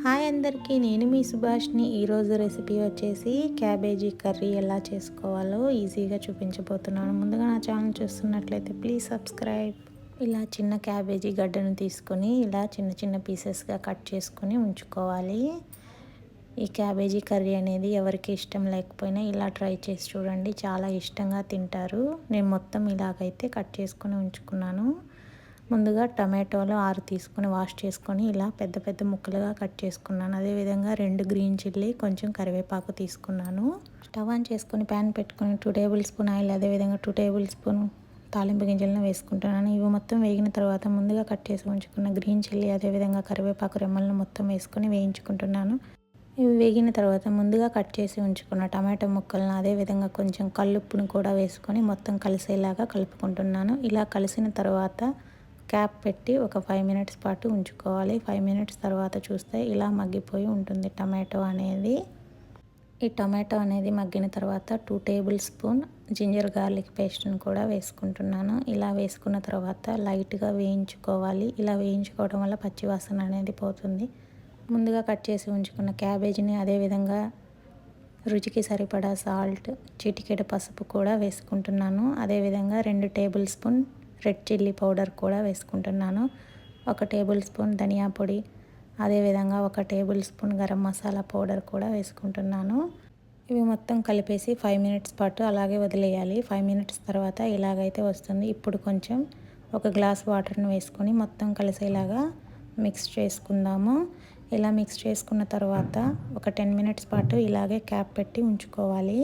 Hi అందరికీ, నేను మీ సుభాష్ని. ఈరోజు రెసిపీ వచ్చేసి క్యాబేజీ కర్రీ ఎలా చేసుకోవాలో ఈజీగా చూపించబోతున్నాను. ముందుగా నా ఛానల్ చూస్తున్నట్లయితే ప్లీజ్ సబ్స్క్రైబ్. ఇలా చిన్న క్యాబేజీ గడ్డను తీసుకొని ఇలా చిన్న చిన్న పీసెస్గా కట్ చేసుకొని ఉంచుకోవాలి. ఈ క్యాబేజీ కర్రీ అనేది ఎవరికి ఇష్టం లేకపోయినా ఇలా ట్రై చేసి చూడండి, చాలా ఇష్టంగా తింటారు. నేను మొత్తం ఇలాగైతే కట్ చేసుకొని ఉంచుకున్నాను. ముందుగా టమాటోలు 6 తీసుకొని వాష్ చేసుకొని ఇలా పెద్ద పెద్ద ముక్కలుగా కట్ చేసుకున్నాను. అదేవిధంగా 2 గ్రీన్ చిల్లీ, కొంచెం కరివేపాకు తీసుకున్నాను. స్టవ్ ఆన్ చేసుకొని ప్యాన్ పెట్టుకొని 2 టేబుల్ స్పూన్ ఆయిల్, అదేవిధంగా 2 టేబుల్ స్పూన్ తాలింపు గింజలను వేసుకుంటున్నాను. ఇవి మొత్తం వేగిన తర్వాత ముందుగా కట్ చేసి ఉంచుకున్న గ్రీన్ చిల్లీ, అదేవిధంగా కరివేపాకు రెమ్మలను మొత్తం వేసుకొని వేయించుకుంటున్నాను. ఇవి వేగిన తర్వాత ముందుగా కట్ చేసి ఉంచుకున్న టమాటో ముక్కలను, అదేవిధంగా కొంచెం కల్లుప్పును కూడా వేసుకొని మొత్తం కలిసేలాగా కలుపుకుంటున్నాను. ఇలా కలిసిన తర్వాత క్యాప్ పెట్టి ఒక 5 మినిట్స్ పాటు ఉంచుకోవాలి. 5 మినిట్స్ తర్వాత చూస్తే ఇలా మగ్గిపోయి ఉంటుంది టమాటో అనేది. ఈ టమాటో అనేది మగ్గిన తర్వాత 2 టేబుల్ స్పూన్ జింజర్ గార్లిక్ పేస్ట్ని కూడా వేసుకుంటున్నాను. ఇలా వేసుకున్న తర్వాత లైట్గా వేయించుకోవాలి. ఇలా వేయించుకోవడం వల్ల పచ్చివాసన అనేది పోతుంది. ముందుగా కట్ చేసి ఉంచుకున్న క్యాబేజీని, అదేవిధంగా రుచికి సరిపడా సాల్ట్, చిటికెడు పసుపు కూడా వేసుకుంటున్నాను. అదేవిధంగా 2 table spoon red chilli powder కూడా వేసుకుంటున్నాను. 1 టేబుల్ స్పూన్ ధనియా పొడి, అదేవిధంగా 1 table spoon garam masala powder కూడా వేసుకుంటున్నాను. ఇవి మొత్తం కలిపేసి 5 మినిట్స్ పాటు అలాగే వదిలేయాలి. 5 మినిట్స్ తర్వాత ఇలాగైతే వస్తుంది. ఇప్పుడు కొంచెం 1 గ్లాస్ వాటర్ని వేసుకొని మొత్తం కలిసేలాగా మిక్స్ చేసుకుందాము. ఇలా మిక్స్ చేసుకున్న తర్వాత ఒక 10 మినిట్స్ పాటు ఇలాగే క్యాప్ పెట్టి ఉంచుకోవాలి.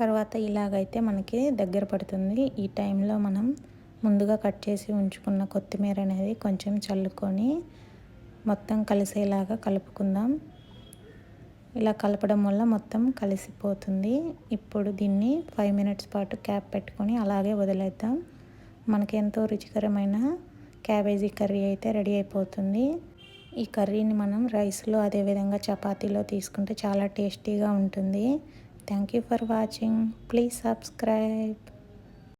తర్వాత ఇలాగైతే మనకి దగ్గర పడుతుంది. ఈ టైంలో మనం ముందుగా కట్ చేసి ఉంచుకున్న కొత్తిమీర అనేది కొంచెం చల్లుకొని మొత్తం కలిసేలాగా కలుపుకుందాం. ఇలా కలపడం వల్ల మొత్తం కలిసిపోతుంది. ఇప్పుడు దీన్ని 5 మినిట్స్ పాటు క్యాప్ పెట్టుకొని అలాగే వదిలేద్దాం. మనకి ఎంతో రుచికరమైన క్యాబేజీ కర్రీ అయితే రెడీ అయిపోతుంది. ఈ కర్రీని మనం రైస్లో, అదేవిధంగా చపాతీలో తీసుకుంటే చాలా టేస్టీగా ఉంటుంది. Thank you for watching. Please subscribe.